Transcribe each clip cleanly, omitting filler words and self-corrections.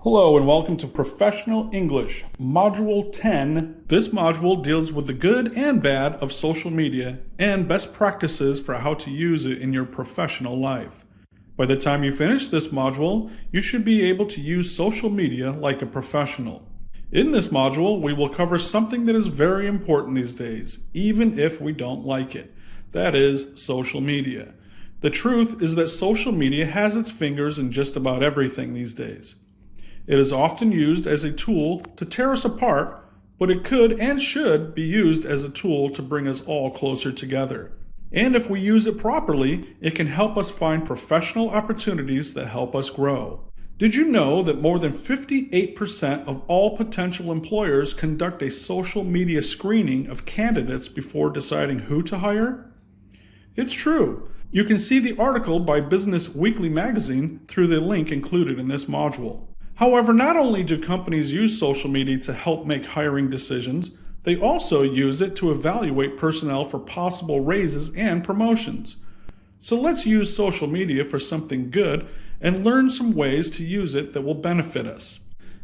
Hello and welcome to Professional English, Module 10. This module deals with the good and bad of social media and best practices for how to use it in your professional life. By the time you finish this module, you should be able to use social media like a professional. In this module, we will cover something that is very important these days, even if we don't like it. That is social media. The truth is that social media has its fingers in just about everything these days. It is often used as a tool to tear us apart, but it could and should be used as a tool to bring us all closer together. And if we use it properly, it can help us find professional opportunities that help us grow. Did you know that more than 58% of all potential employers conduct a social media screening of candidates before deciding who to hire? It's true. You can see the article by Business Weekly magazine through the link included in this module. However, not only do companies use social media to help make hiring decisions, they also use it to evaluate personnel for possible raises and promotions. So let's use social media for something good and learn some ways to use it that will benefit us.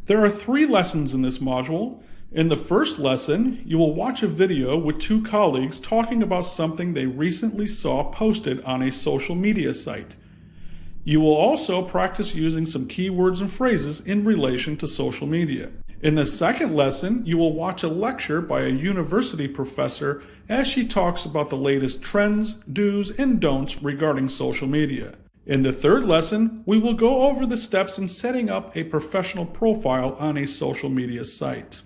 There are 3 lessons in this module. In the first lesson, you will watch a video with 2 colleagues talking about something they recently saw posted on a social media site. You will also practice using some keywords and phrases in relation to social media. In the second lesson, you will watch a lecture by a university professor as she talks about the latest trends, do's, and don'ts regarding social media. In the third lesson, we will go over the steps in setting up a professional profile on a social media site.